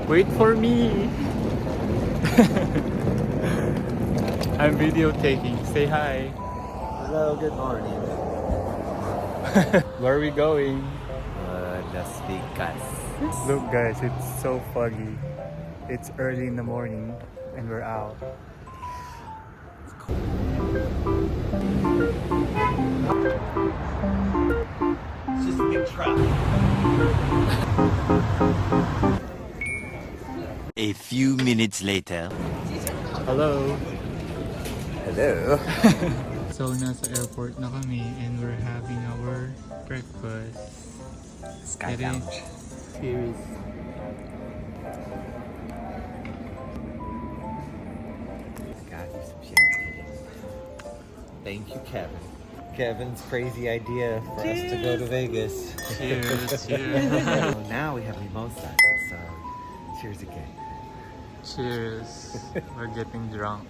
Wait for me! I'm video taking. Say hi. Hello, good morning. Where are we going? Las Vegas. Look guys, it's so foggy. It's early in the morning and we're out. It's just a big truck. A few minutes later. Hello! Hello. So nasa airport na kami and we're having our breakfast. Sky It Lounge. is- Cheers. Got you some champagne. Thank you, Kevin. Kevin's crazy idea for us to go to Vegas. Cheers, cheers. So now we have mimosas, so cheers again. Cheers. We're getting drunk.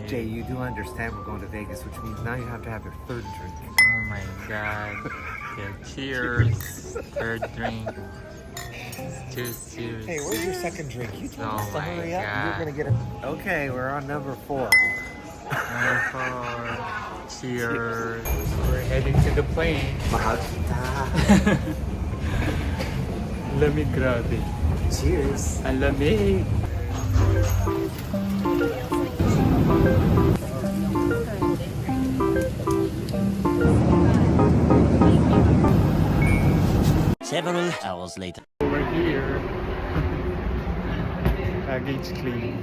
Jay, you do understand we're going to Vegas, which means now you have to have your third drink. Oh my god. Yeah, cheers. Third drink. Cheers, cheers. Hey, where's your second drink? You told Oh us to my hurry up. God. You're gonna get it. Okay, we're on number 4. Number 4. Cheers. We're heading to the plane. Mahal kita. Lamig, grabe. Cheers. Ang lamig. Several hours later. We're here. Baggage claim.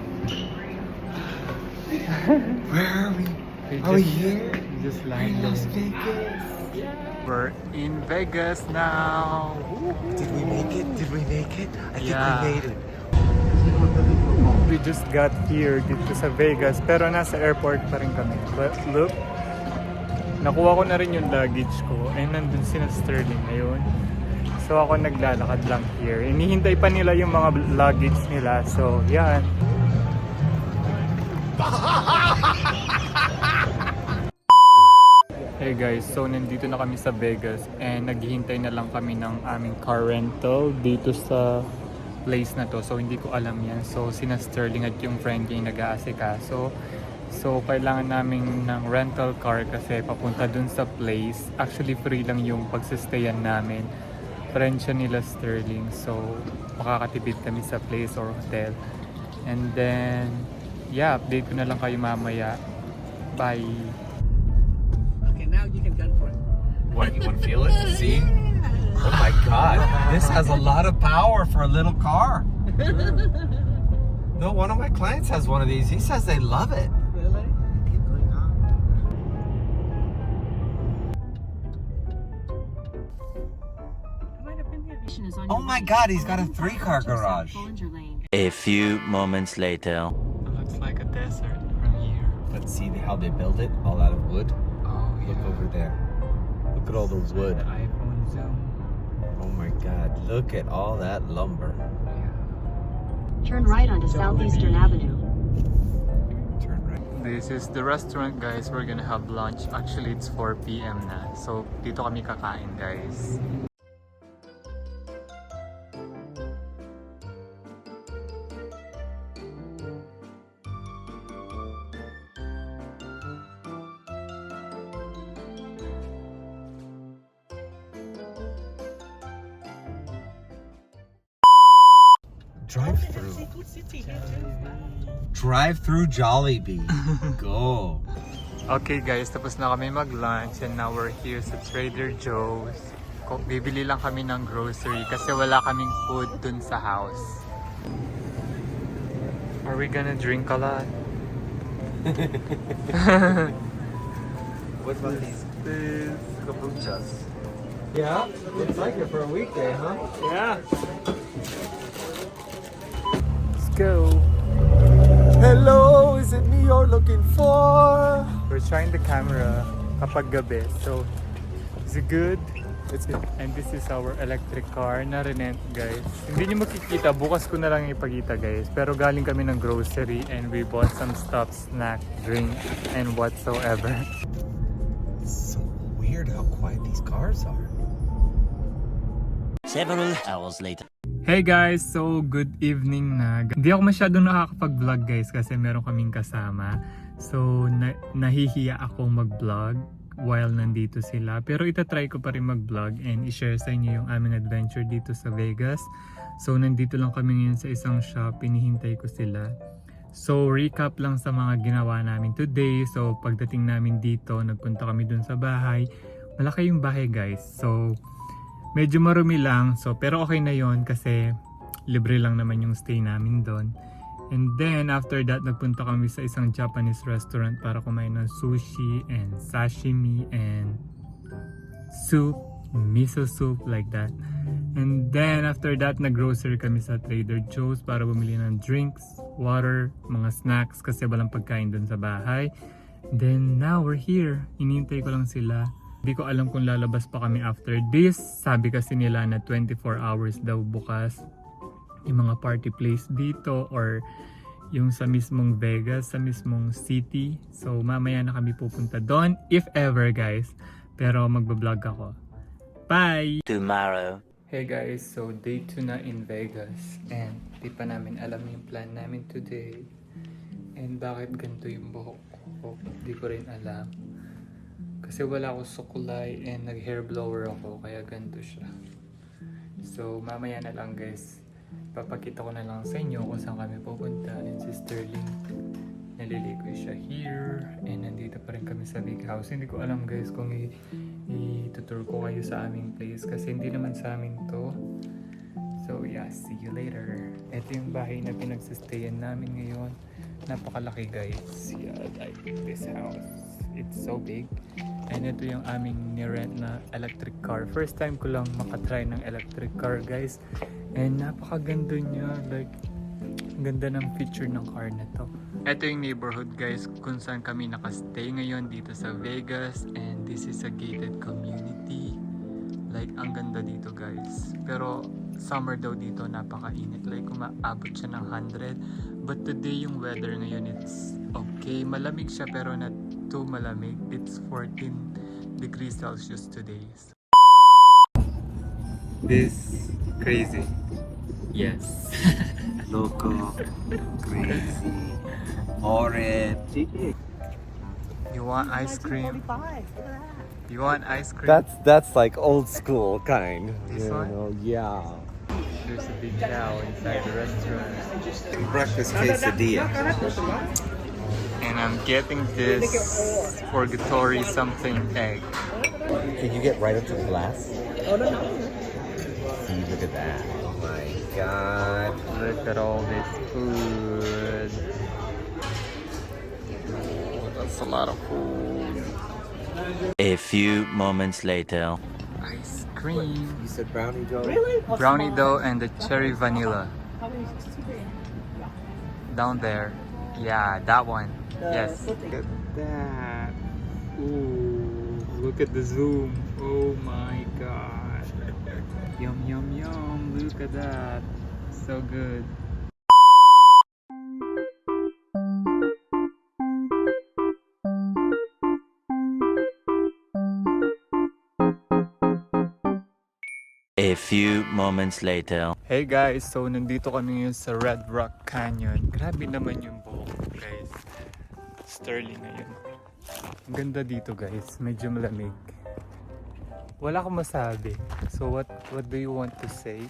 Where are we? We Are we just- here? We just We're in landed. Las Vegas. We're in Vegas now. Did we make it? Did we make it? I think Yeah. we made it. We just got here dito sa Vegas pero nasa airport pa rin kami. But look, nakuha ko na rin yung luggage ko and nandun sila Sterling ngayon. So ako naglalakad lang here. Inihintay pa nila yung mga luggage nila. So yan. Hey guys, so nandito na kami sa Vegas and naghihintay na lang kami ng aming car rental dito sa place na to. So hindi ko alam yan. So sina Sterling at yung friend niya yung nag-aasikaso. So kailangan namin ng rental car kasi papunta dun sa place. Actually free lang yung pagsistayan namin. Friend siya nila Sterling. So makakatipid kami sa place or hotel. And then yeah, update ko na lang kayo mamaya. Bye! Okay, now you can gun for it. What, you want to feel it? See? Oh my god. This has a lot of power for a little car. No, one of my clients has one of these. He says they love it. Really? Keep going on. Oh my god, he's got a 3-car garage. A few moments later. It looks like a desert from here. Let's see how they build it, all out of wood. Oh, Look over there. Look at all the wood. The iPhone zoom. Oh my god, look at all that lumber. Turn right onto Southeastern Avenue. Turn right. This is the restaurant, guys. We're gonna have lunch. Actually, it's 4 p.m. na. So, dito kami kakain, guys. Drive-through. Drive-through Jollibee. Go. Okay, guys. Tapos na kami mag-lunch. And now we're here sa Trader Joe's. Bibili lang kami ng grocery kasi wala kaming food dun sa house. Are we gonna drink a lot? What about these? This Kombuchas. Yeah? Looks like it for a weekday, huh? Yeah. Let's go. Hello, is it me you're looking for? We're trying the camera kapag gabi. So, is it good? Let's go. And this is our electric car na rent, guys. Hindi nyo makikita, bukas ko na lang ipakita, guys. Pero galing kami ng grocery and we bought some stuff, snack, drink, and whatsoever. It's so weird how quiet these cars are. Several hours later. Hey guys! So, good evening na. Hindi ako masyadong nakakapag-vlog, guys, kasi meron kaming kasama. So, nahihiya akong mag-vlog while nandito sila. Pero itatry ko pa rin mag-vlog and i-share sa inyo yung aming adventure dito sa Vegas. So, nandito lang kami ngayon sa isang shop. Hinihintay ko sila. So, recap lang sa mga ginawa namin today. So, pagdating namin dito, nagpunta kami dun sa bahay. Malaki yung bahay, guys. So, medyo marumi lang. So, pero okay na yon kasi libre lang naman yung stay namin doon. And then, after that, nagpunta kami sa isang Japanese restaurant para kumain ng sushi and sashimi and soup, miso soup, like that. And then, after that, nag-grocery kami sa Trader Joe's para bumili ng drinks, water, mga snacks kasi walang pagkain doon sa bahay. Then, now we're here. Inintay ko lang sila. Hindi ko alam kung lalabas pa kami after this. Sabi kasi nila na 24 hours daw bukas yung mga party place dito or yung sa mismong Vegas, sa mismong city. So mamaya na kami pupunta doon if ever, guys. Pero magbablog ako. Bye! Tomorrow. Hey guys, so day 2 na in Vegas and di pa namin alam yung plan namin today. And bakit ganito yung buhok ko? Di ko rin alam. Kasi wala ako sukulay and nag-hair blower ako kaya ganito siya. So mamaya na lang, guys. Papakita ko na lang sa inyo kung saan kami pupunta. And si Sterling, naliligo siya here. And nandito pa rin kami sa big house. Hindi ko alam, guys, kung i-tutor ko kayo sa aming place. Kasi hindi naman sa amin to. So yeah, see you later. Ito yung bahay na pinagsistayan namin ngayon. Napakalaki, guys. Yeah, I like this house. It's so big. And ito yung aming ni-rent na electric car. First time ko lang makatry ng electric car, guys. And napakaganda niya. Like, ang ganda ng feature ng car na to. Ito yung neighborhood, guys, kung saan kami nakastay ngayon dito sa Vegas. And this is a gated community. Like, ang ganda dito, guys. Pero summer daw dito, napakainit. Like, umaabot siya ng 100. But today, yung weather ngayon, it's okay. Malamig siya, pero not too malamig. It's 14 degrees Celsius today. This crazy. Yes. Loco, crazy, horrid. You want ice cream? You want ice cream? That's like old school kind. This one? Yeah. There's a big cow inside the restaurant. Breakfast quesadilla. And I'm getting this purgatory something egg. Can you get right up to the glass? Oh, no. See, look at that. Oh my god. Look at all this food. Oh, that's a lot of food. A few moments later. Ice cream. You said brownie dough? Really? Brownie dough and the cherry vanilla. Down there. Yeah, that one. Yes. Look at that. Ooh, look at the zoom. Oh my god. Yum, yum, yum. Look at that. So good. A few moments later. Hey guys, so nandito kami ngayon sa Red Rock Canyon. Grabe naman yung buhok ko, guys. Sterling ngayon. Ang ganda dito, guys. Medyo malamig. Wala akong masabi. So what do you want to say?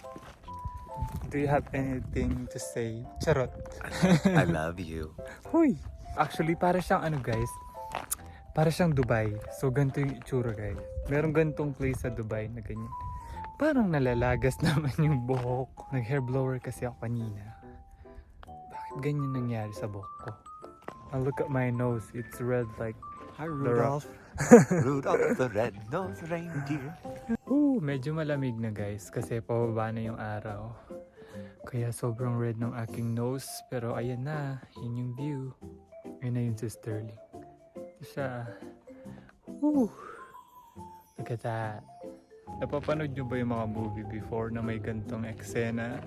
Do you have anything to say? Charot. I love you. Huy! Actually, para siyang ano, guys. Para siyang Dubai. So ganito yung itsura, guys. Merong ganitong place sa Dubai na ganyan. Parang nalalagas naman yung buhok. Nag-hair blower kasi ako kanina. Bakit ganyan nangyari sa buhok ko? Now look at my nose. It's red like Hi, Rudolph. Rudolph the red-nosed reindeer. Medyo malamig na, guys. Kasi pababa na yung araw. Kaya sobrang red ng aking nose. Pero ayan na. Yun yung view. Ayun na yun si Sterling. Ito siya. Look at that. Napapanood nyo ba yung mga movie before na may gantong eksena?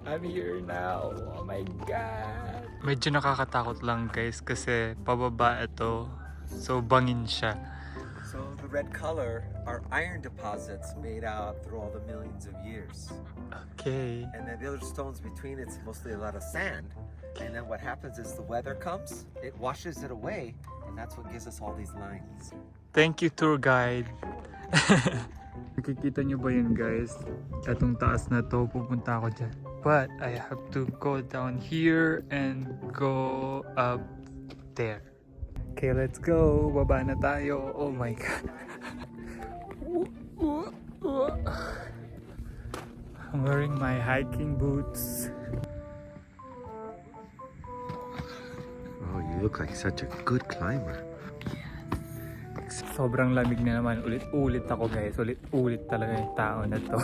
I'm here now. Oh my God. Medyo nakakatakot lang guys kasi pababa ito. So bangin siya. So the red color are iron deposits made out through all the millions of years. Okay. And then the other stones between it's mostly a lot of sand. And then what happens is the weather comes, it washes it away, and that's what gives us all these lines. Thank you, tour guide. Nakikita nyo ba yun guys? Itong taas na to, pupunta ako dyan. But I have to go down here and go up there. Okay, let's go. Baba na tayo. Oh my God. I'm wearing my hiking boots. Oh, you look like such a good climber. Sobrang lamig na naman. Ulit-ulit ako guys. Ulit-ulit talaga yung tao na to.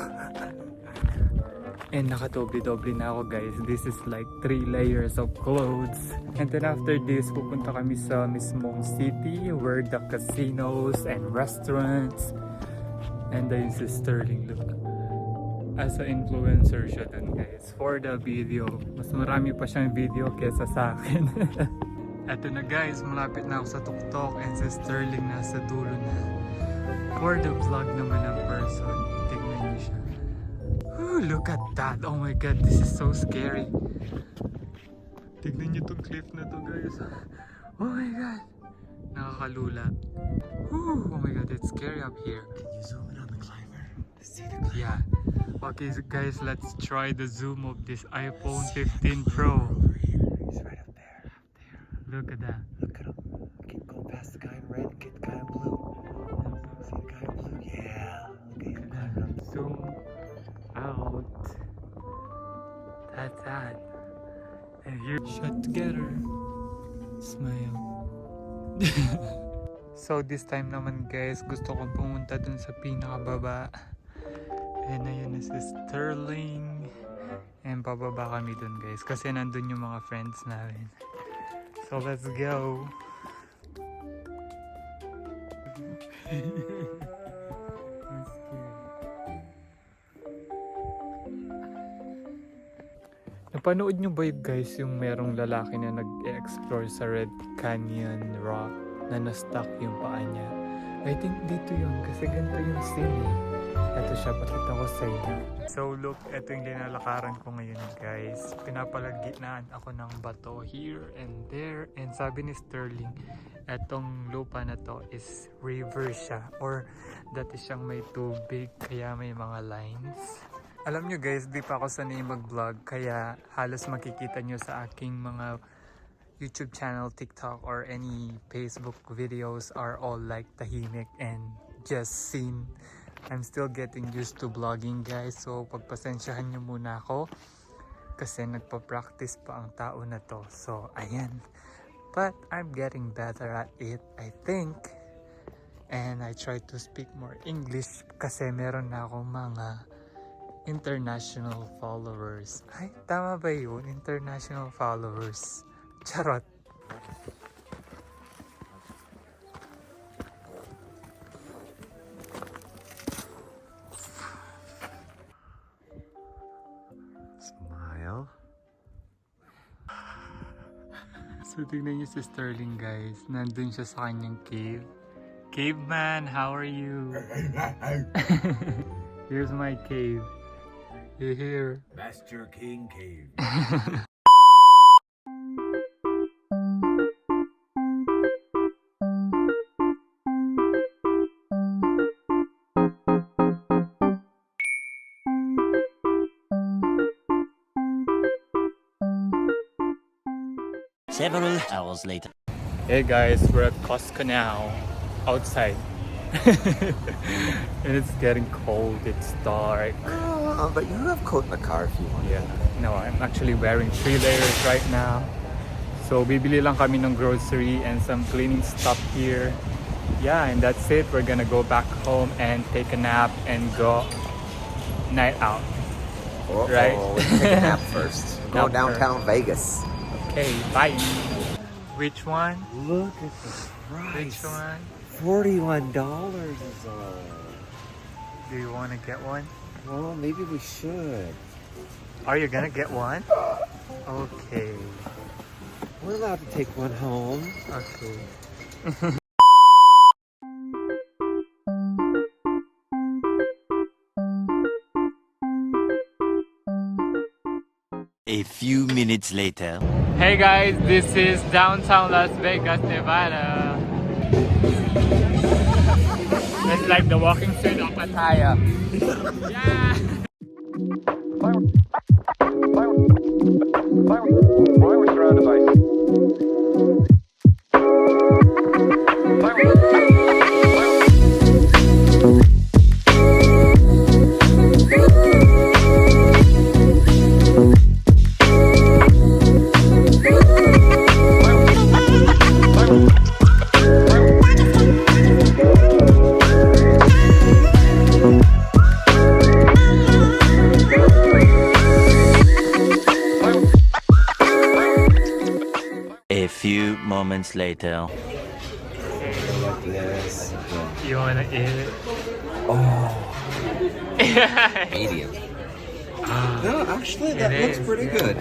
And nakadoble-doble na ako guys. This is like 3 layers of clothes. And then after this, pupunta kami sa mismong city where the casinos and restaurants. And ayun si Sterling, look. As an influencer siya dun guys. For the video. Mas marami pa siyang video kesa sa akin. Eto na guys, malapit na ako sa tuktok and si Sterling nasa dulo na. For the vlog naman ng person, tignan niyo siya. Ooh, look at that! Oh my God, this is so scary. Tignan niyo tong cliff na to guys. Oh my God! Nakakalula. Ooh, oh my God, it's scary up here. Can you zoom in on the climber to see the climber? Yeah. Okay so guys, let's try the zoom of this iPhone 15 Pro. Over here. He's right up there. Look at that. Look at him. Keep going past the guy in red and get the guy in blue. See the guy in blue? Yeah. Look at him climbing up. Zoom out. That's that. And here, shut together. Smile. So this time naman guys, gusto kong pumunta dun sa pinakababa. And ayun na si Sterling. And pababa kami dun guys kasi nandun yung mga friends namin. So let's go. Napanood nyo ba guys yung merong lalaki na nag-explore sa Red Canyon Rock na na-stuck yung paa niya? I think dito yun kasi ganito yung scene eh. Ito siya, pakita ko sa inyo. So look, ito yung linalakaran ko ngayon guys. Pinapalagitnaan ako ng bato here and there. And sabi ni Sterling, etong lupa na to is river siya. Or dati siyang may tubig kaya may mga lines. Alam nyo guys, di pa ako sanay mag-vlog kaya halos makikita nyo sa aking mga YouTube channel, TikTok, or any Facebook videos are all like tahimik and just scene. I'm still getting used to vlogging guys, so pagpasensyahan nyo muna ako kasi nagpa-practice pa ang tao na to. So ayan, but I'm getting better at it I think, and I try to speak more English kasi meron na akong mga international followers. Ay, tama ba yun? International followers. Charot. Smile. So tingnan niyo si Sterling guys. Nandun siya sa kanyang cave. Caveman, how are you? Here's my cave. You here? Master King Cave. Several hours later. Hey guys, we're at Costco now. Outside. And it's getting cold, it's dark. But you have coat in the car if you want. Yeah, no, I'm actually wearing 3 layers right now. So bibili lang kami ng grocery and some cleaning stuff here. Yeah, and that's it. We're gonna go back home and take a nap and go night out. Right? Let's take a nap first. Go Nap downtown Vegas. Okay, bye. Which one? Look at the Which price. one? $41 is all. Do you want to get one? Well, maybe we should. Are you gonna get one? Okay. We're allowed to take one home. Okay. A few minutes later. Hey guys, this is downtown Las Vegas, Nevada. It's like the walking street of Pattaya. Yeah! A few moments later. Like this. You wanna eat it? Medium. No, actually, that It looks is, pretty yeah. good.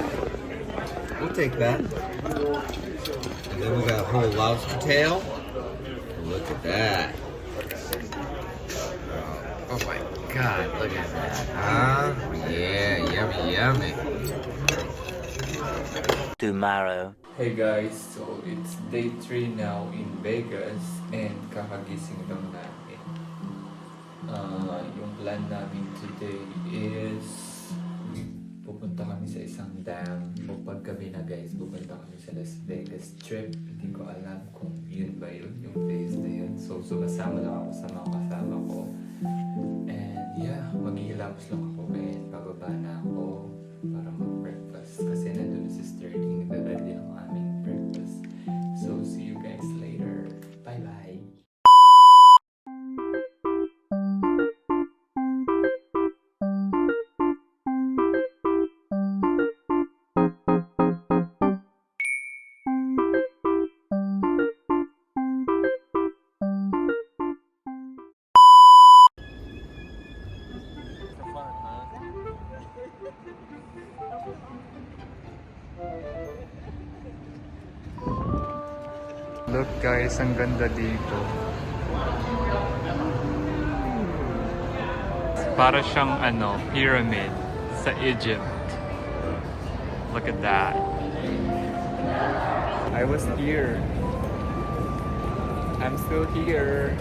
We'll take that. And then we got a whole lobster tail. Look at that. Oh my god, look at that. Ah, yeah, yummy, yummy. Tomorrow. Hey guys, so it's day 3 now in Vegas and kakagising lang namin. Yung plan namin today is pupunta kami sa isang dam. O paggabi na guys, pupunta kami sa Las Vegas trip. Hindi ko alam kung yun ba yun, yung place na yun. So sumasama lang ako sa mga kasama ko. And yeah, maghihilamos lang ako ngayon. Bababa na ako para mag-breakfast. Kasi nandun si Sterling, nagre-ready ang aming breakfast. So see you guys later. Bye-bye! Look guys, ang ganda dito. Para siyang pyramid sa Egypt. Look at that. I was here. I'm still here.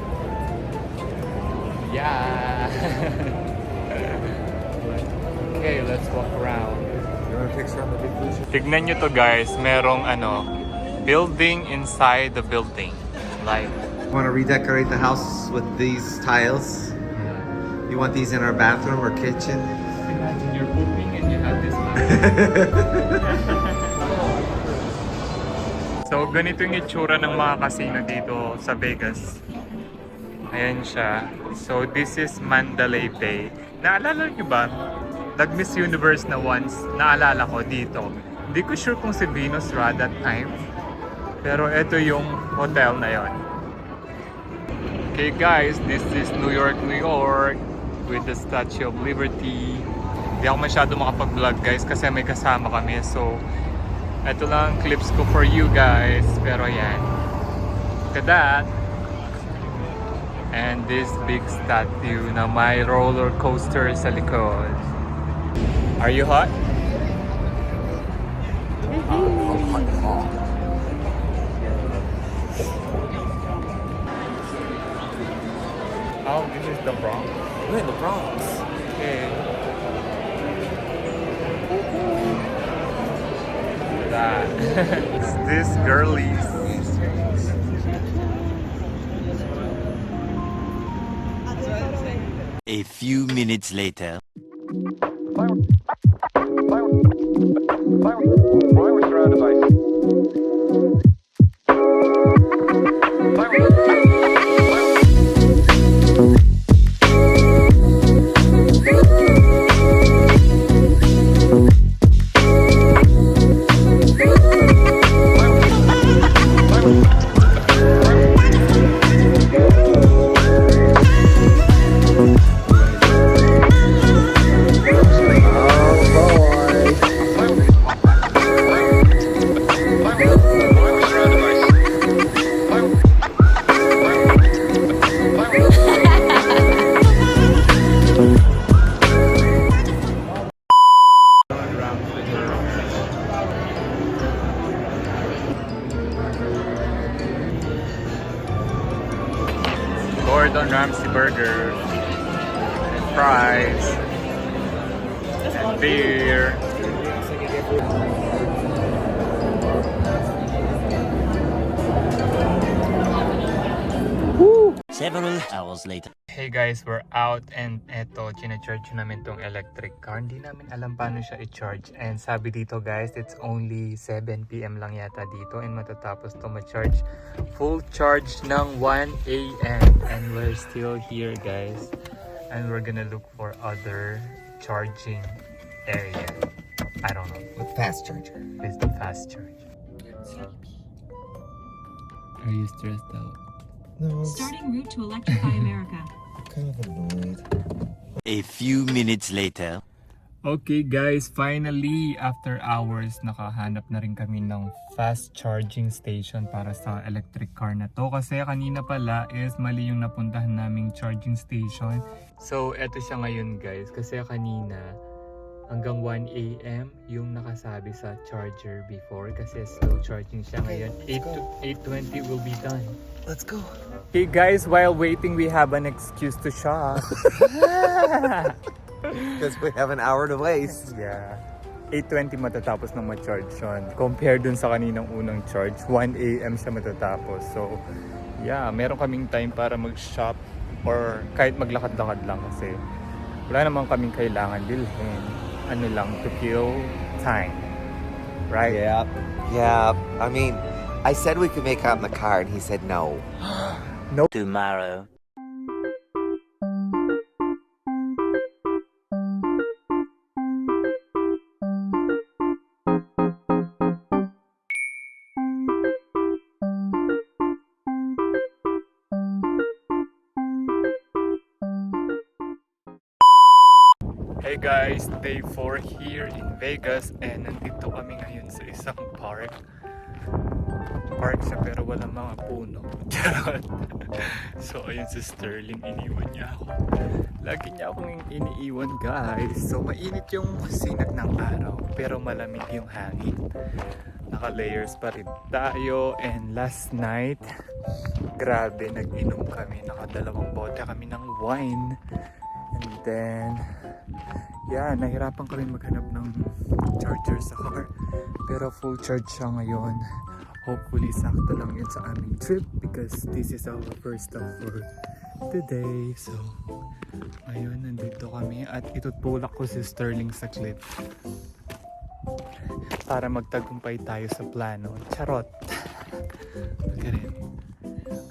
Yeah. Okay, let's walk around. You want to take some of the food? Tignan nyo to guys, merong building inside the building. Like, Want to redecorate the house with these tiles? You want these in our bathroom or kitchen? imagine you're pooping and you have this So, ganito yung itsura ng mga casino dito sa Vegas. Ayan siya. So, this is Mandalay Bay. Naalala nyo ba? Nag-Miss Universe na once, naalala ko dito. Hindi ko sure kung si Venus Ra that time. Pero ito yung hotel na yon. Okay guys, this is New York, New York with the Statue of Liberty. Hindi ako masyado makapag-vlog guys kasi may kasama kami. So, ito lang clips ko for you guys. Pero yan. Look at that. And this big statue na may roller coaster sa likod. Are you hot? Oh, this is the Bronx. We're in the Bronx. Okay. That. It's this girlies. A few minutes later. Gordon Ramsay burger, and fries, and beer. Several hours later. Hey guys, we're out and eto, china-charge namin tong electric car. Hindi namin alam paano siya i-charge. And sabi dito guys, it's only 7 PM lang yata dito and matatapos to ma-charge. Full charge ng 1 AM. And we're still here guys. And we're gonna look for other charging area. I don't know. With fast charger. It's the fast charge. Are you stressed out? No, Starting route to electrify America. kind of annoyed. A few minutes later. Okay guys, finally after hours nakahanap na rin kami ng fast charging station para sa electric car na to. Kasi kanina pala is mali yung napuntahan naming charging station. So eto siya ngayon guys, kasi kanina hanggang 1 AM yung nakasabi sa charger before kasi slow charging siya ngayon. 8:20 will be done. Let's go. Hey guys, while waiting we have an excuse to shop. Because we have an hour to waste. Yeah. 8:20 matatapos ng ma-charge yun. Compare dun sa kaninang unang charge, 1 AM siya matatapos. So, yeah, meron kaming time para mag-shop or kahit maglakad-lakad lang kasi wala naman kaming kailangan bilhin. Ano lang, to kill time. Right? Yeah. Yeah. I mean, I said we could make out in the car, and he said no. Tomorrow. Hey guys, day 4 here in Vegas and nandito kami ngayon sa isang park. Park siya pero walang mga puno. Charot. So ayun si Sterling, iniwan niya ako. Lagi niya akong iniiwan guys. So mainit yung sinag ng araw pero malamig yung hangin. Naka-layers pa rin tayo and last night grabe nag-inom kami. Naka-2 bote kami ng wine. And then yeah, nahirapan kami maghanap ng charger sa car. Pero full charge siya ngayon. Hopefully, sakto lang yun sa aming trip because this is our first stop for today. So, ngayon, nandito kami at itutulak ko si Sterling sa clip para magtagumpay tayo sa plano. Charot! Magaling.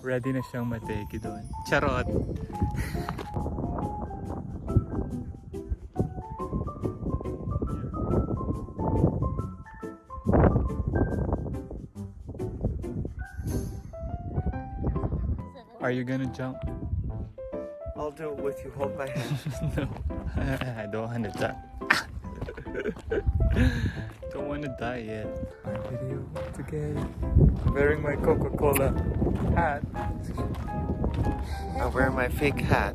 Ready na siyang mateki doon. Charot! Are you gonna jump? I'll do it with you. Hold my hand. No, I don't wanna die. Don't wanna die yet. Our video together. I'm wearing my Coca-Cola hat. I'll wear my fake hat.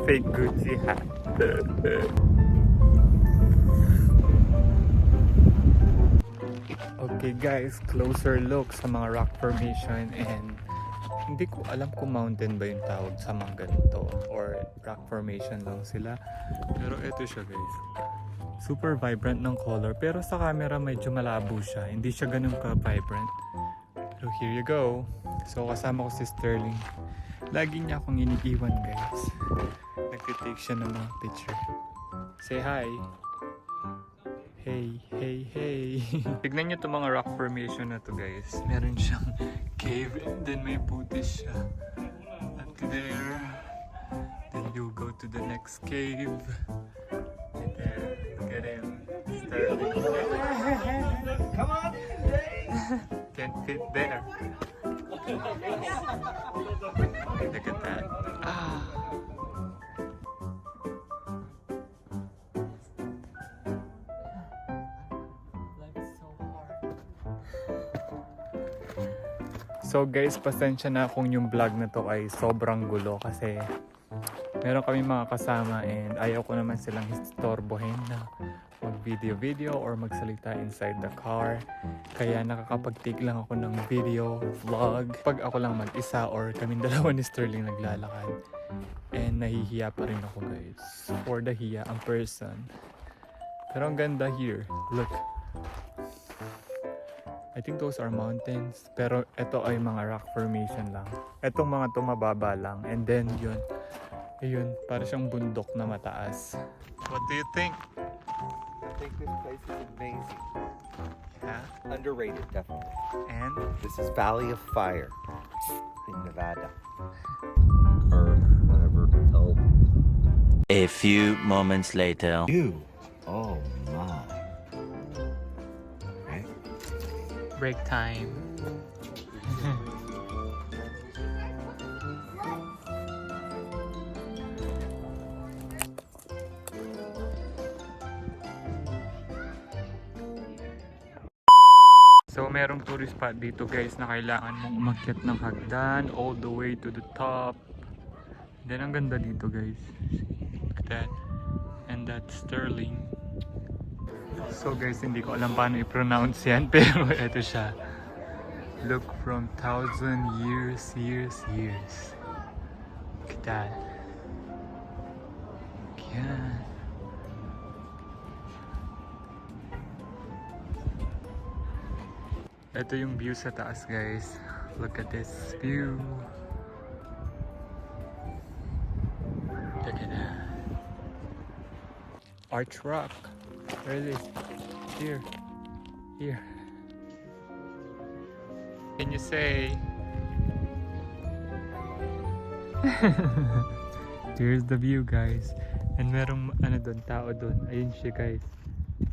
Fake Gucci hat. Okay guys, closer look sa mga rock formation and hindi ko alam kung mountain ba yung tawag sa mga ganito or rock formation lang sila. Pero ito siya guys. Super vibrant ng color pero sa camera medyo malabo siya. Hindi siya ganun ka-vibrant. So here you go. So kasama ko si Sterling. Lagi niya akong iniiwan guys. Nagtitake siya ng mga picture. Say hi. Hey, hey, hey. Tignan nyo itong mga rock formation na to guys. Meron siyang cave and then may butis siya. At there. Then you go to the next cave. And there. Look at him. Sterling. Come on in, Dave. Can't fit there. Look at that. Ah. So guys, pasensya na kung yung vlog na to ay sobrang gulo kasi meron kami mga kasama and ayaw ko naman silang istorbohin na mag-video or magsalita inside the car. Kaya nakakapag-take lang ako ng video, vlog. Pag ako lang mag-isa or kaming dalawa ni Sterling naglalakad. And nahihiya pa rin ako guys. For the hiya, ang person. Pero ang ganda here. Look. I think those are mountains. Pero ito ay mga rock formation lang. Etong mga to mababa lang. And then yun. Ayun, para siyang bundok na mataas. What do you think? I think this place is amazing. Yeah? Underrated, definitely. And? This is Valley of Fire in Nevada. Or whatever. Oh. A few moments later. You. Oh my. Right? Break time. So merong tourist spot dito guys na kailangan mong umakyat ng hagdan all the way to the top. Then ang ganda dito guys. Look at that. And that's Sterling. So guys, hindi ko alam paano i-pronounce yan pero eto siya. Look from 1,000 years. Look at that. Yan. Ito yung view sa taas guys. Look at this view. Look at that. Arch Rock. Where is it? Here. Here. Can you say? Here's the view guys. And merong ano doon, tao doon. Ayun siya guys.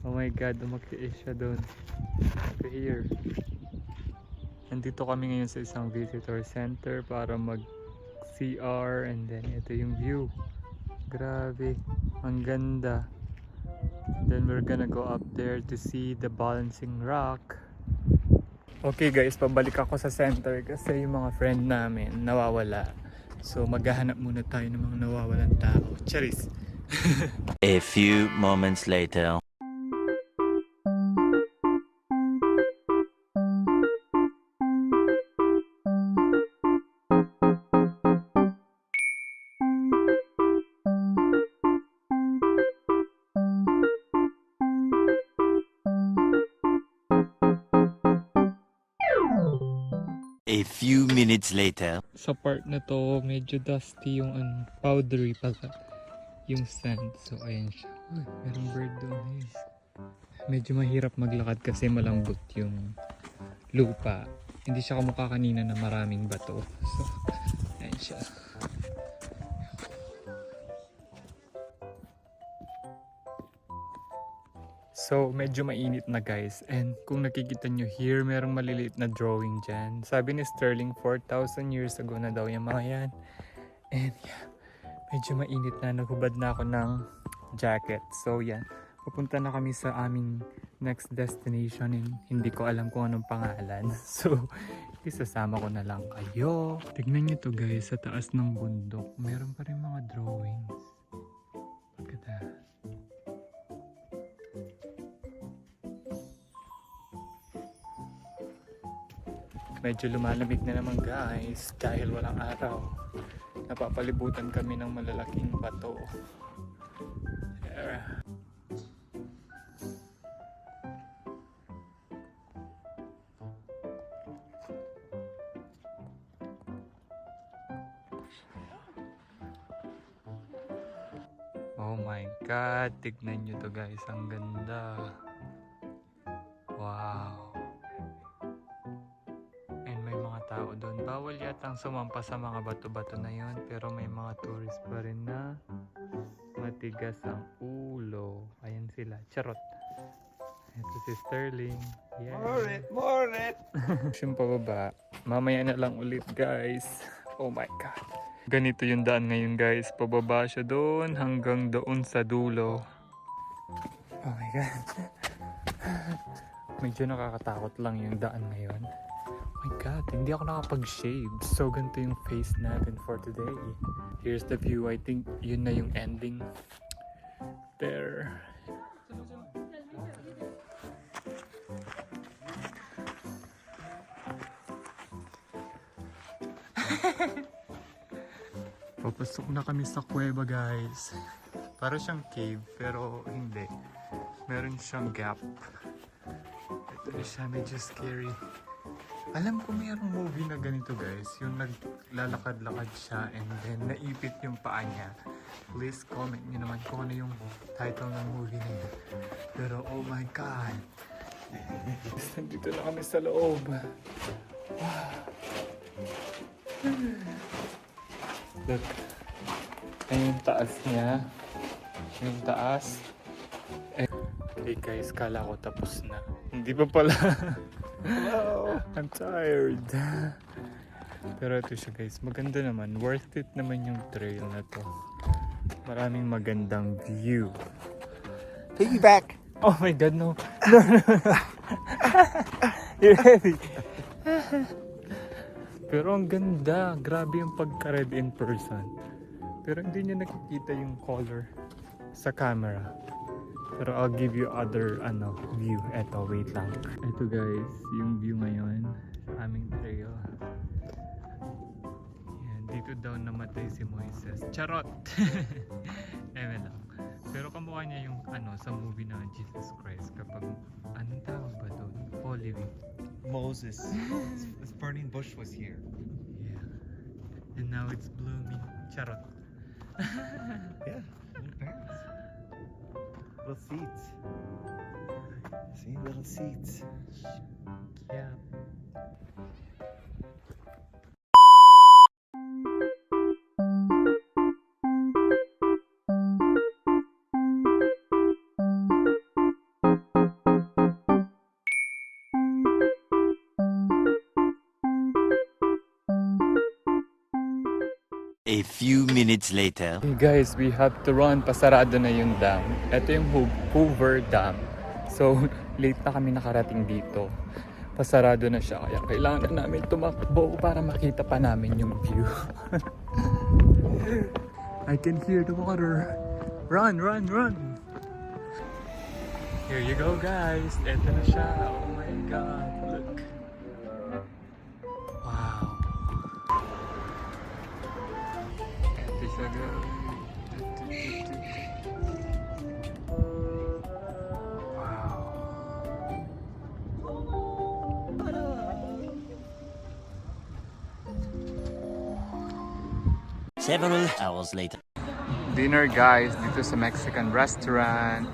Oh my god, umakyat siya doon. To here. Nandito kami ngayon sa isang visitor center para mag CR and then ito yung view. Grabe, ang ganda. Then we're gonna go up there to see the balancing rock. Okay guys, pabalik ako sa center kasi yung mga friend namin nawawala. So maghahanap muna tayo ng mga nawawalan tao. Charis! A few moments later. A few minutes later. Sa part na to, medyo dusty yung powdery pala yung sand. So ayan siya. Uy, merong bird doon guys. Medyo mahirap maglakad kasi malambot yung lupa. Hindi siya kamukha kanina na maraming bato. So ayan siya. So, medyo mainit na guys. And kung nakikita nyo here, merong maliliit na drawing dyan. Sabi ni Sterling, 4,000 years ago na daw yung mga yan. And yeah, medyo mainit na. Naghubad na ako ng jacket. So, yan. Pupunta na kami sa aming next destination. And hindi ko alam kung anong pangalan. So, isasama ko na lang kayo. Tignan nyo to guys, sa taas ng bundok. Meron pa rin mga drawings. Look at that. Medyo lumalamig na naman guys dahil walang araw. Napapalibutan kami ng malalaking bato. There. Oh my god, tignan nyo to guys, ang ganda. Wow. Tao doon. Bawal yatang sumampa sa mga bato-bato na yon, pero may mga tourist pa rin na matigas ang ulo. Ayan sila. Charot. Ito si Sterling. Yeah. More it. Yung pababa. Mamaya na lang ulit guys. Oh my god. Ganito yung daan ngayon guys. Pababa siya doon hanggang doon sa dulo. Oh my god. Medyo nakakatakot lang yung daan ngayon. Oh my god, hindi ako nakapag-shave. So, ganito yung face natin for today. Here's the view. I think yun na yung ending. There. Papasok na kami sa kuweba, guys. Para siyang cave, pero hindi. Meron siyang gap. Ito na siya, medyo scary. Alam ko mayroong movie na ganito, guys. Yung naglalakad-lakad siya and then naipit yung paa niya. Please comment nyo naman kung ano yung title ng movie na yun. Pero oh my God. Nandito na kami sa loob. Look. Ayun yung taas niya. Yung taas. Okay guys, kala ko tapos na. Hindi pa pala. Hello. I'm tired. Pero ito siya guys, maganda naman. Worth it naman yung trail na to. Maraming magandang view. Piggyback! Oh my God, no. No, no. You're heavy. Pero ang ganda. Grabe yung pagka-red in person. Pero hindi niya nakikita yung color sa camera. Pero I'll give you other view. Eto, wait lang. Ito guys, yung view ngayon sa aming trail. Yan, dito daw namatay si Moises. Charot! Eme lang. Pero kamukha niya yung sa movie na Jesus Christ kapag anong tawag ba doon? Holy Week. Moses. This burning bush was here. Yeah. And now it's blooming. Charot. Yeah, little berries. Little seeds. See, little seeds. Yeah. A few minutes later. Hey guys, we have to run. Pasarado na yung dam. Ito yung Hoover Dam. So, late na kami nakarating dito. Pasarado na siya. Kaya kailangan na namin tumakbo para makita pa namin yung view. I can hear the water. Run, run, run! Here you go guys. Ito na siya. Oh my God. Look. Wow. Ito siya guys. Wow. Several hours later. Dinner guys dito sa Mexican restaurant.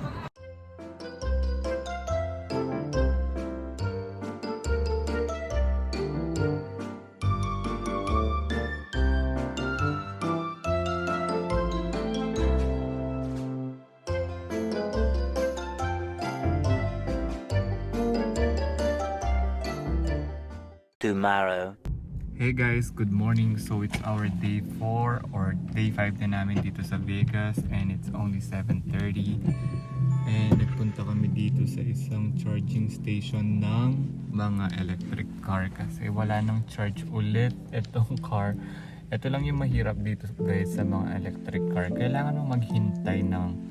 Tomorrow. Hey guys, good morning. So it's our day 4 or day 5 na namin dito sa Vegas and it's only 7:30 and nagpunta kami dito sa isang charging station ng mga electric car kasi wala nang charge ulit itong car. Ito lang yung mahirap dito guys sa mga electric car. Kailangan mo maghintay ng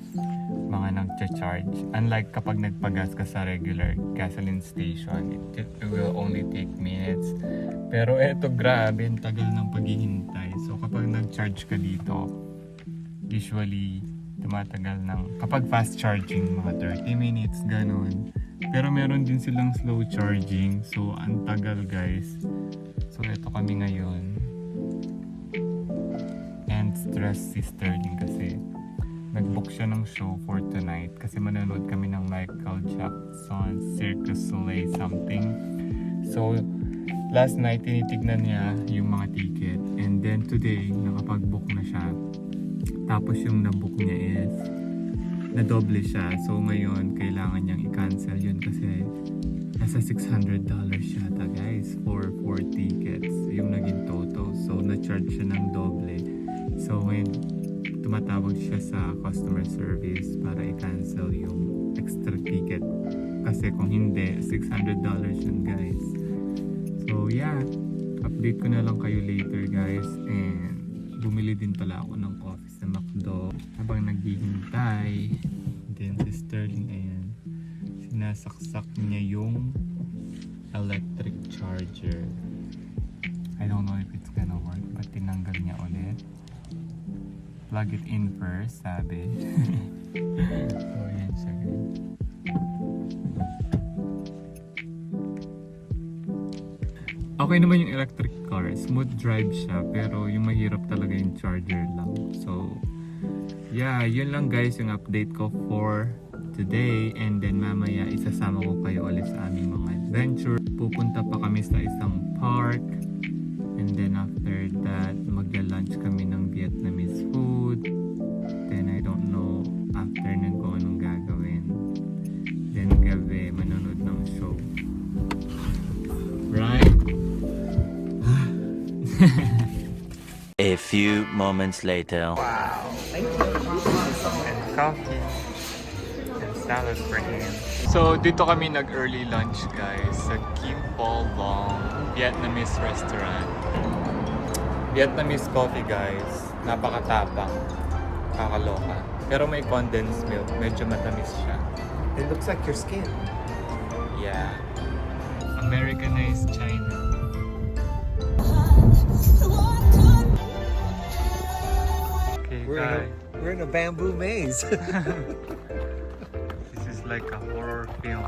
mga nag-charge. Unlike kapag nagpagas ka sa regular gasoline station, it will only take minutes. Pero eto grabe, ang tagal ng paghihintay. So kapag nag-charge ka dito, usually tumatagal ng, kapag fast charging, mga 30 minutes, ganun. Pero meron din silang slow charging. So ang tagal guys. So eto kami ngayon. And stress si Sterling kasi nag-book siya ng show for tonight kasi manonood kami ng Michael Jackson Cirque du Soleil something. So last night tinitignan niya yung mga ticket and then today nakapag-book na siya. Tapos yung na-book niya is na-double siya. So ngayon kailangan niyang i-cancel yun kasi nasa $600 siya guys for 4 tickets yung naging total. So na-charge siya ng doble. So when tumatawag siya sa customer service para i-cancel yung extra ticket kasi kung hindi $600 yun guys. So yeah, update ko na lang kayo later guys. And bumili din pala ako ng coffee sa McDo habang naghihintay. Then si Sterling ayan, sinasaksak niya yung electric charger. I don't know if it's gonna work but tinanggal niya ulit. Plug it in first, sabi. So, yan siya guys. Okay naman yung electric car. Smooth drive siya. Pero yung mahirap talaga yung charger lang. So, yeah, yun lang guys yung update ko for today. And then mamaya isasama ko kayo ulit sa aming mga adventure. Pupunta pa kami sa isang park. And then after that, magla-lunch kami ng Vietnamese food. Then I don't know after nun kung anong gagawin. Then gabi, manonood ng show. Right? A few moments later. And coffee. And salad for him. So, dito kami nag-early lunch guys sa Kim Po Long Vietnamese restaurant. Vietnamese coffee guys. Napakatapang. Kakaloka. Pero may condensed milk. Medyo matamis siya. It looks like your skin. Yeah. Americanized China. Okay guys. We're in a bamboo maze. This is like a horror film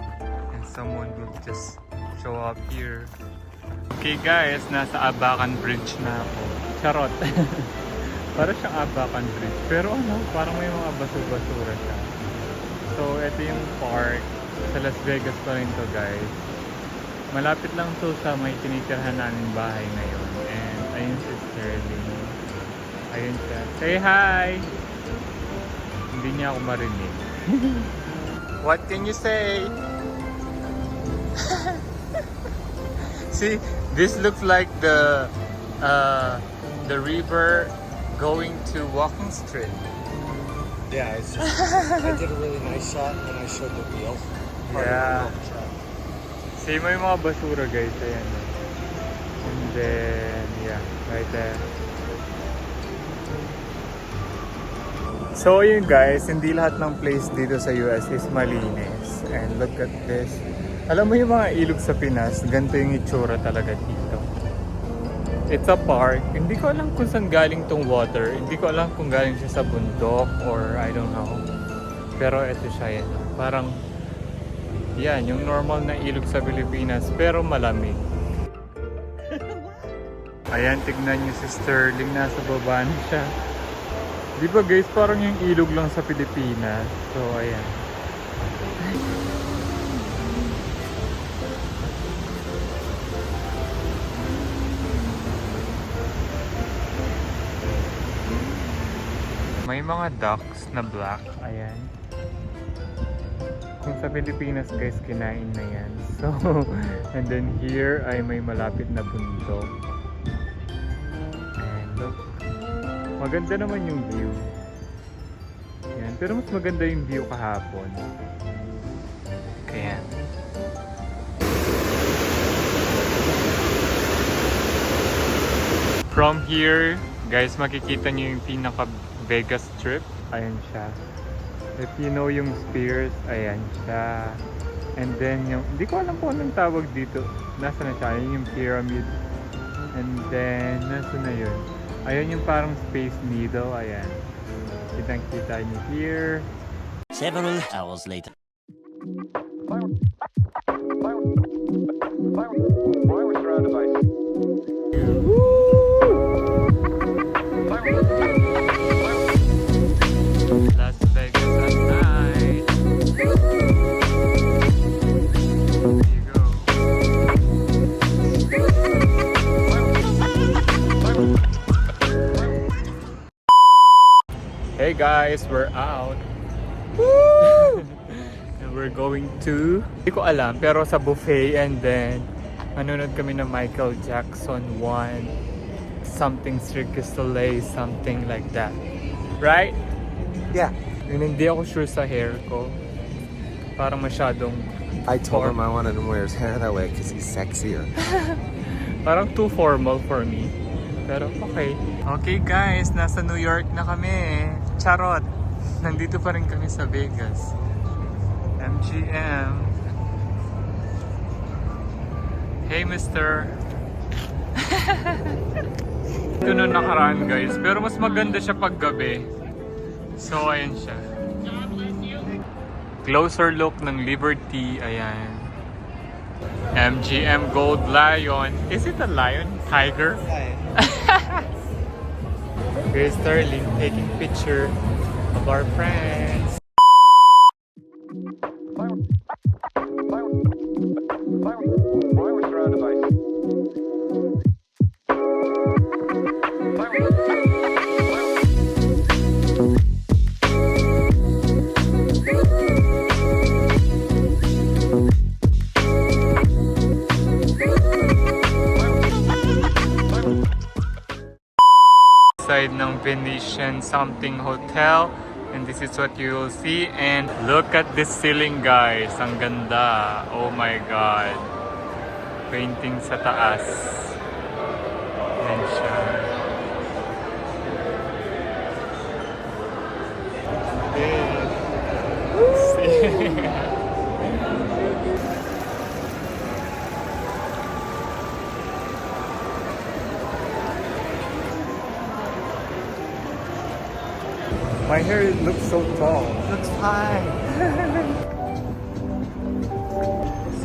and someone will just show up here. Okay guys, nasa Abacan Bridge na ako. Charot. Para siyang Abacan Bridge. Pero ano, parang may mga basura-basura siya. So, ito yung park. Sa Las Vegas pa rin to guys. Malapit lang to sa may tinitirhan namin bahay ngayon. And ayun si Sterling. Ayun siya. Say hi! Hindi niya ako marinig. What can you say? See, this looks like the river going to Walking Street. Yeah, it's just, I did a really nice shot and then I showed the wheel. Yeah. See mo yung mga basura guys, ayan. And then, yeah, right there. So yun guys, hindi lahat ng place dito sa US is malinis. And look at this. Alam mo yung mga ilog sa Pinas, ganito yung itsura talaga dito. It's a park. Hindi ko alam kung saan galing tong water. Hindi ko alam kung galing siya sa bundok or I don't know. Pero ito siya yan. Parang, yan, yung normal na ilog sa Pilipinas, pero malamig. Ayan, tignan nyo si Sterling, nasa baba na siya. Di ba guys, parang yung ilog lang sa Pilipinas. So, ayan. May mga ducks na black. Ayan. Kung sa Pilipinas guys, kinain na yan. So, and then here ay may malapit na bundok. And look. Maganda naman yung view. Ayan. Pero mas maganda yung view kahapon. Kaya. From here, guys, makikita nyo yung pinaka Vegas Strip. Ayan siya. If you know yung Spears, ayan siya. And then yung, hindi ko alam kung anong tawag dito. Nasa na siya? Ayan yung pyramid. And then, nasa na yun? Ayan yung parang Space Needle. Ayan. Kitang-kita nyo here. Several hours later. Las Vegas at night. There you go. Hey guys, we're out. Woo! And we're going to, hindi ko alam, pero sa buffet, and then manonood kami ng Michael Jackson 1, something Cirque du Soleil, something like that. Right? Yeah. Yun, hindi ako sure sa hair ko. Parang masyadong I told him I wanted him to wear his hair that way because he's sexier. parang too formal for me. Pero okay. Okay guys, nasa New York na kami. Charot. Nandito pa rin kami sa Vegas. MGM. Hey mister. Ito na nakaraan guys, pero mas maganda siya pag gabi. So ayan siya. Closer look ng Liberty, ayan. MGM Gold Lion. Is it a lion? Tiger? Here's Sterling taking picture of our friends. Side ng Venetian something hotel, and this is what you will see. And look at this ceiling guys, ang ganda. Oh my god, painting sa taas. Yan siya. My hair looks so tall. Looks fine.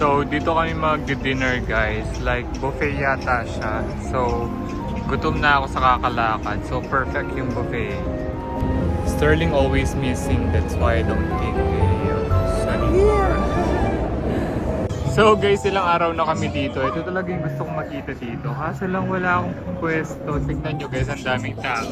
So, dito kami mag-dinner guys. Like, buffet yata siya. So, gutom na ako sa kakalakad. So, perfect yung buffet. Sterling always missing. That's why I don't take a sunny bar. So guys, ilang araw na kami dito. Ito talaga yung gusto kong makita dito. Kaso lang wala akong pwesto. Tignan nyo guys, ang daming tao.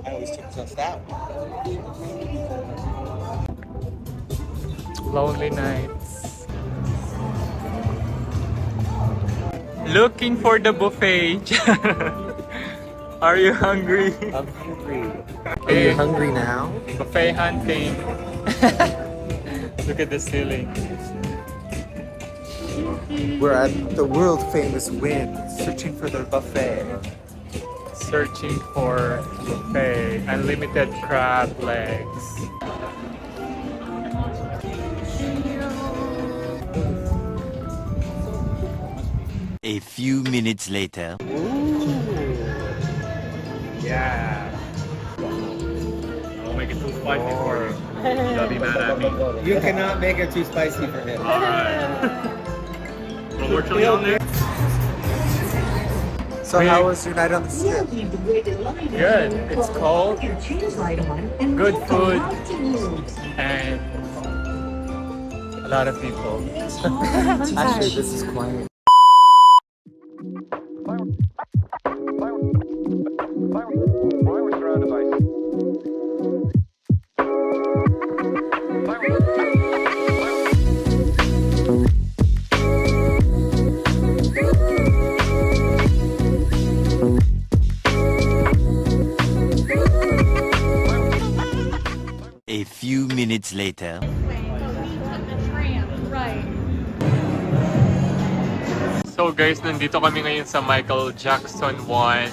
I always took just that one. Lonely nights. Looking for the buffet. Are you hungry? I'm hungry. Are you hungry now? Buffet hunting. Look at the ceiling. We're at the world famous Wynn, searching for the buffet. Searching for buffet. Unlimited crab legs. A few minutes later. Yeah. I'll make it too spicy for you. You'll be mad at me. You cannot make it too spicy for him. Alright. One more chili on there. So how was your night on the strip? Good. It's cold. Good food. And a lot of people. Actually, this is quiet. A few minutes later. So guys, nandito kami ngayon sa Michael Jackson 1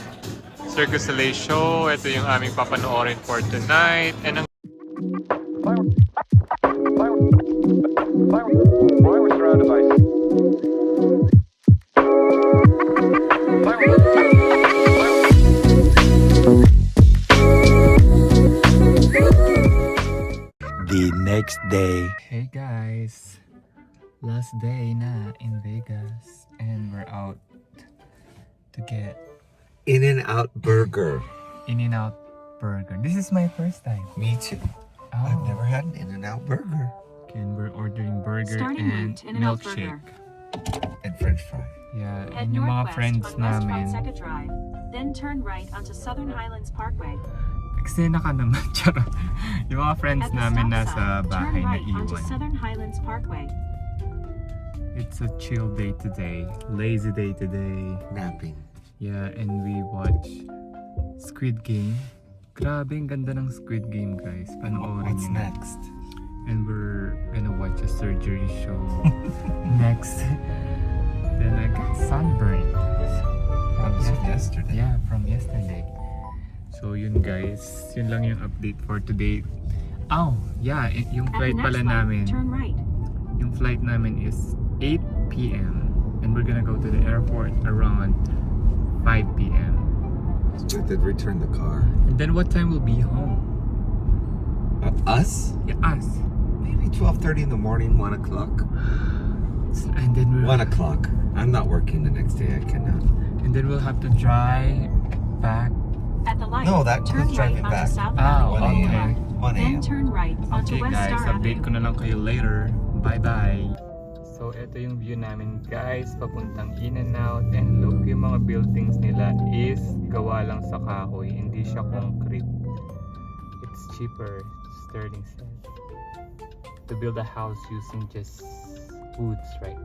Circus Soleil Show. Ito yung aming papanoorin for tonight. And ang The next day. hey guys, last day na in Vegas and we're out to get In-N-Out Burger. In-N-Out Burger. This is my first time. Me too. Oh. I've never had an In-N-Out Burger. Okay, and we're ordering burger Starting and route, In-N-Out milkshake. And French fry. Yeah, Head and yung mga northwest friends on West namin. Fonseca Drive, then turn right onto Southern Highlands Parkway. Eksena ka naman, charot. Yung mga friends At the namin stop nasa sign, bahay turn na right onto iwan. Southern Highlands Parkway. It's a chill day today. Lazy day today. Napping. Yeah, and we watch Squid Game. Grabe, ang ganda ng Squid Game, guys. Panoorin What's niyo na. next? And we're gonna watch a surgery show next. Then I got sunburned. That was yesterday. Yeah, from yesterday. So yun guys, yun lang yung update for today. Oh, yeah, yung At the flight next pala light, namin. turn right. Yung flight namin is 8 p.m. and we're gonna go to the airport around 5 p.m. Dude, they'd return the car. And then what time we'll be home? Us? Yeah, us. Maybe 12:30 in the morning, 1 o'clock. And then 1 o'clock. I'm not working the next day. I cannot. And then we'll have to drive back. At the light, No, that turn was right driving onto back. South Ah, Valley okay. Boulevard. 1 Then a.m. turn right onto Okay West guys, Star update Avenue. ko na lang kayo later. Bye-bye. So, ito yung view namin guys, papuntang In-N-Out. And look, yung mga buildings nila is gawa lang sa kahoy. Hindi siya concrete. It's cheaper, Sterling said, to build a house using just woods, right?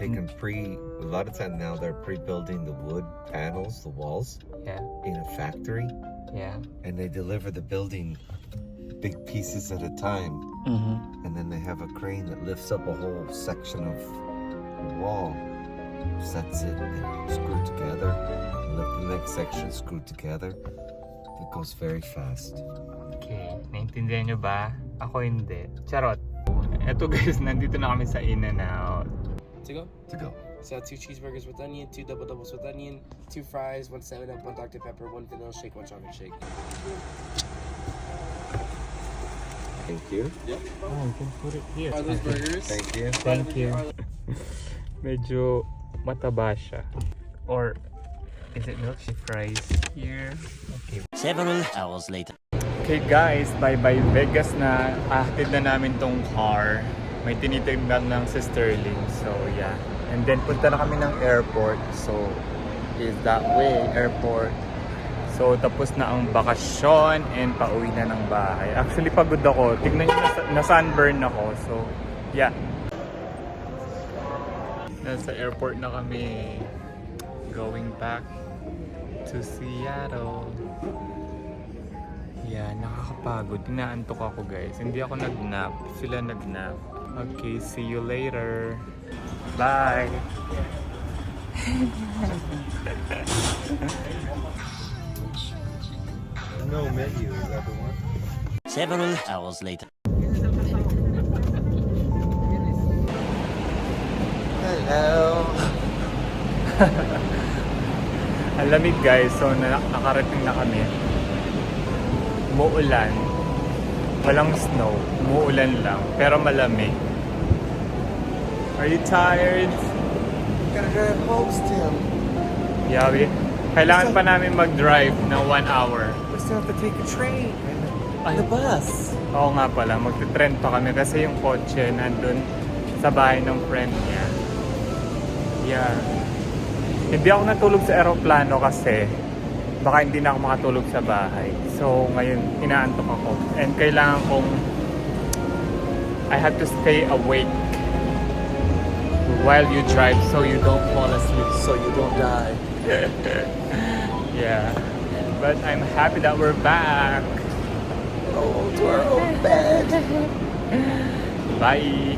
They can a lot of time now they're pre-building the wood panels, the walls, Yeah, in a factory, yeah. and they deliver the building big pieces at a time, and then they have a crane that lifts up a whole section of the wall, sets it, and screw it together, and lift the next section, screw it together. It goes very fast. Okay, naintindihan nyo ba? Ako hindi. Charot. Eto guys, nandito na kami sa In-N-Out. To go? To go. So 2 cheeseburgers with onion, 2 double doubles with onion, 2 fries, 1 7-Up, 1 Dr. Pepper, 1 vanilla shake, 1 chocolate shake. Thank you. Oh, you can put it here. Are those burgers? Thank you. Thank you. Medyo mataba siya. Or, is it milkshake fries here? Okay. Several hours later. Okay guys, bye-bye Vegas na. Ahatid na namin tong car. May tinitignan ng si Sterling. So yeah. And then punta na kami ng airport. So, is that way, airport. So tapos na ang bakasyon and pauwi na ng bahay. Actually pagod ako. Tignan nyo, na sunburn ako. So yeah. Nasa airport na kami. Going back to Seattle. Yeah, nakakapagod. Inaantok ako guys. Hindi ako nag-nap. Sila nag-nap. Okay, see you later. Bye! No menu, is that the one? Several hours later. Hello. Ang lamig guys. So nakarating na kami. Umuulan. Walang snow. Umuulan lang. Pero malamig. Are you tired? Gotta drive home still. Yeah, kailangan pa namin mag-drive ng 1 hour. We still have to take a train Ay. and the bus. Oo nga pala, magte-trend pa kami kasi yung kotse nandun sa bahay ng friend niya. Yeah. Hindi ako natulog sa eroplano kasi baka hindi na ako makatulog sa bahay. So ngayon, inaantok ako. And kailangan kong I have to stay awake while you drive so you don't fall asleep. So you don't die. Yeah. But I'm happy that we're back. Oh, to our own bed. Bye.